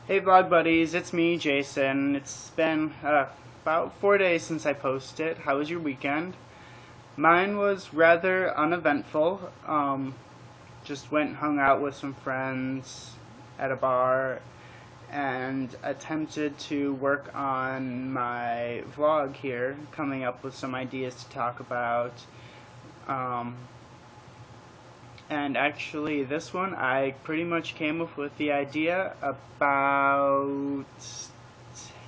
Hey vlog buddies, it's me, Jason. It's been about 4 days since I posted. How was your weekend? Mine was rather uneventful. Just went and hung out with some friends at a bar and attempted to work on my vlog here, coming up with some ideas to talk about. Um, And actually, this one I pretty much came up with the idea about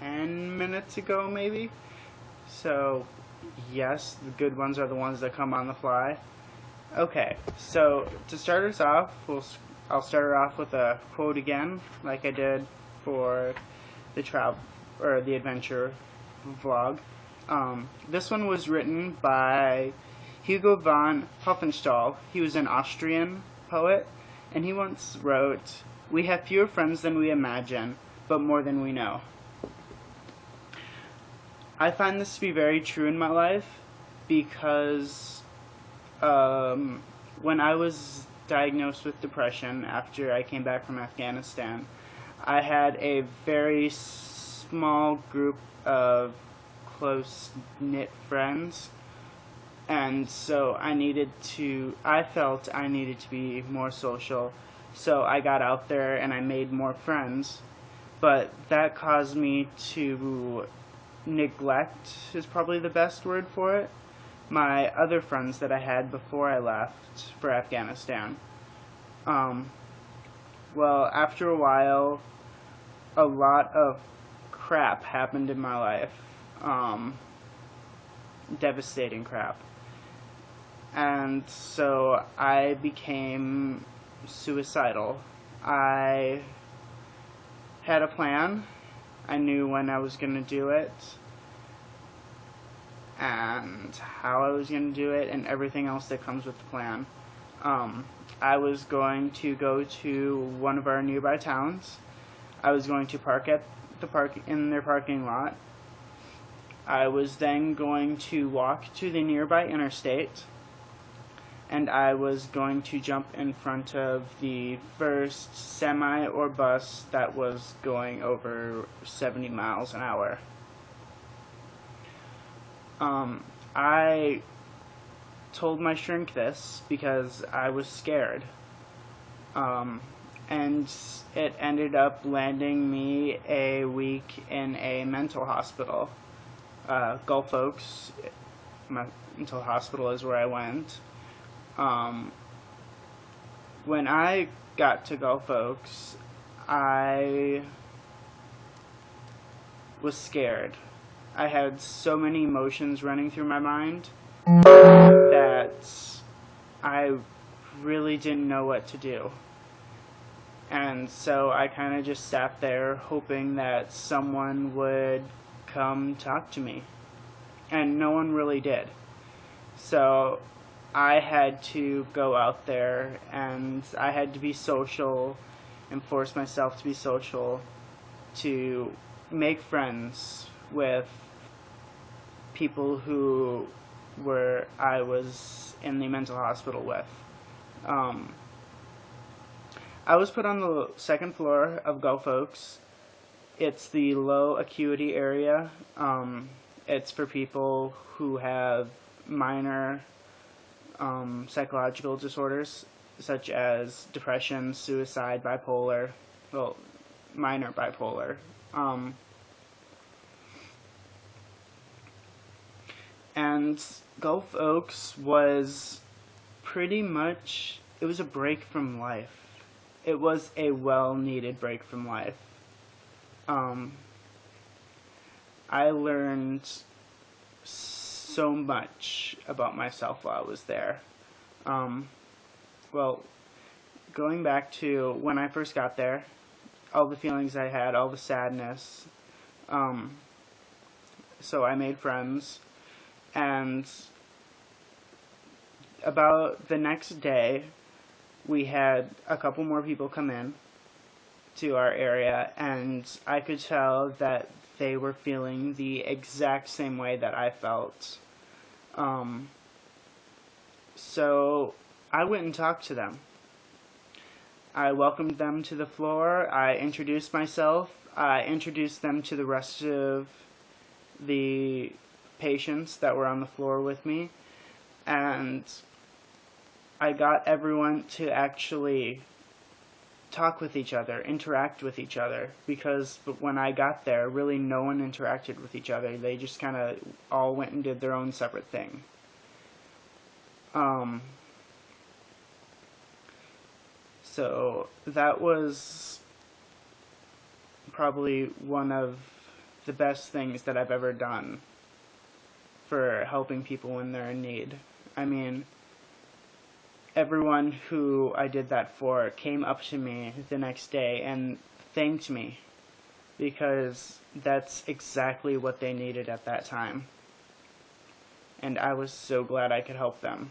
10 minutes ago, maybe. So, yes, the good ones are the ones that come on the fly. Okay, so to start us off, I'll start her off with a quote again, like I did for the travel or the adventure vlog. This one was written by Hugo von Hofmannsthal. He was an Austrian poet, and he once wrote, "We have fewer friends than we imagine, but more than we know." I find this to be very true in my life because when I was diagnosed with depression after I came back from Afghanistan, I had a very small group of close knit friends, and so I felt I needed to be more social. So I got out there and I made more friends, but that caused me to neglect, is probably the best word for it, my other friends that I had before I left for Afghanistan. Um, well, after a while, a lot of crap happened in my life. Um, Devastating crap. And so I became suicidal. I had a plan. I knew when I was going to do it and how I was going to do it and everything else that comes with the plan. I was going to go to one of our nearby towns. I was going to park at the park in their parking lot. I was then going to walk to the nearby interstate, and I was going to jump in front of the first semi or bus that was going over 70 miles an hour. I told my shrink this because I was scared. Um, and it ended up landing me a week in a mental hospital. Gulf Oaks Mental Hospital is where I went. Um, when I got to Gulf Oaks, I was scared. I had so many emotions running through my mind that I really didn't know what to do. And so I kind of just sat there hoping that someone would come talk to me. And no one really did. So I had to go out there and I had to be social and force myself to be social to make friends with people who I was in the mental hospital with. Um, I was put on the second floor of Gulf Oaks. It's the low acuity area. It's for people who have minor psychological disorders such as depression, suicide, bipolar, well, minor bipolar. Um, and Gulf Oaks was pretty much, it was a break from life. It was a well-needed break from life. Um, I learned so much about myself while I was there. Um, well, going back to when I first got there, all the feelings I had, all the sadness. Um, so I made friends, and about the next day, we had a couple more people come in to our area, and I could tell that they were feeling the exact same way that I felt. Um, so I went and talked to them. I welcomed them to the floor. I introduced myself. I introduced them to the rest of the patients that were on the floor with me. And I got everyone to actually talk with each other, interact with each other, because when I got there, really no one interacted with each other. They just kind of all went and did their own separate thing. So that was probably one of the best things that I've ever done for helping people when they're in need. I mean, everyone who I did that for came up to me the next day and thanked me, because that's exactly what they needed at that time. And I was so glad I could help them.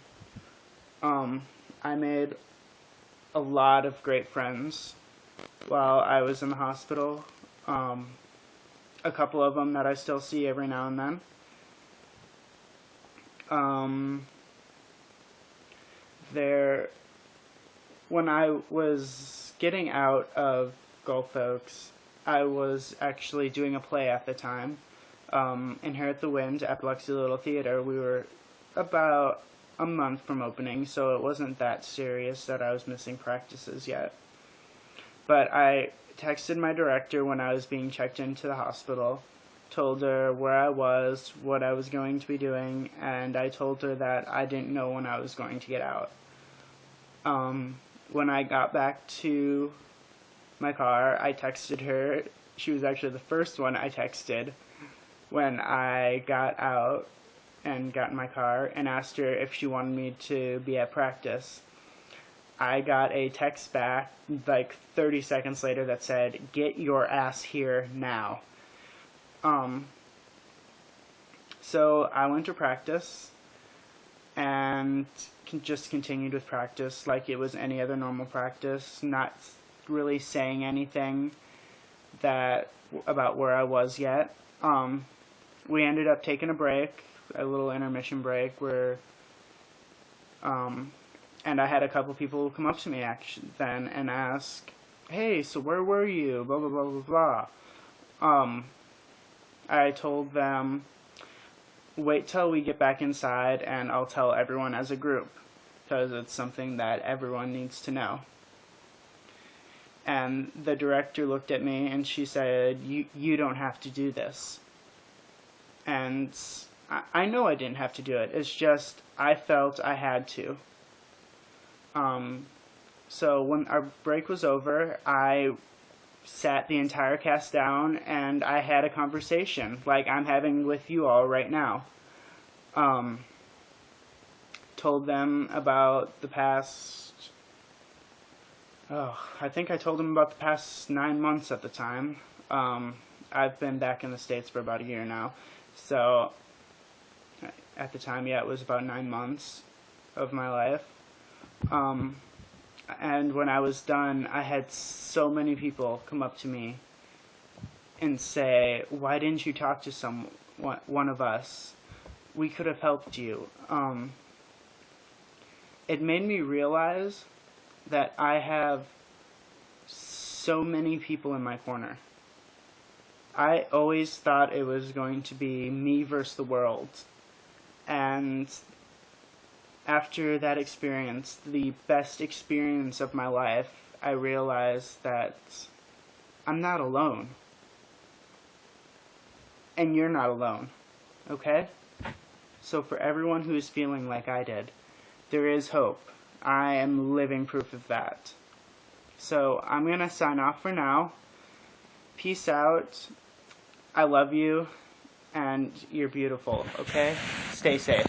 I made a lot of great friends while I was in the hospital. A couple of them that I still see every now and then. When I was getting out of Gulf Oaks, I was actually doing a play at the time. Inherit the Wind at Biloxi Little Theater. We were about a month from opening, so it wasn't that serious that I was missing practices yet. But I texted my director when I was being checked into the hospital, told her where I was, what I was going to be doing, and I told her that I didn't know when I was going to get out. When I got back to my car, I texted her. She was actually the first one I texted when I got out and got in my car, and asked her if she wanted me to be at practice. I got a text back like 30 seconds later that said, "Get your ass here now." So I went to practice and just continued with practice like it was any other normal practice, not really saying anything about where I was yet. We ended up taking a break, a little intermission break, and I had a couple people come up to me then and ask, "Hey, so where were you? Blah, blah, blah, blah, blah." I told them, wait till we get back inside and I'll tell everyone as a group, because it's something that everyone needs to know. And the director looked at me and she said, you don't have to do this. And I know I didn't have to do it. It's just I felt I had to. So when our break was over, I sat the entire cast down and I had a conversation like I'm having with you all right now. Told them about the past, I think I told them about the past 9 months at the time. I've been back in the States for about a year now. So at the time, yeah, it was about 9 months of my life. And when I was done, I had so many people come up to me and say, "Why didn't you talk to one of us? We could have helped you." It made me realize that I have so many people in my corner. I always thought it was going to be me versus the world. And after that experience, the best experience of my life, I realized that I'm not alone. And you're not alone, okay? So for everyone who is feeling like I did, there is hope. I am living proof of that. So I'm going to sign off for now. Peace out. I love you, and you're beautiful, okay? Stay safe.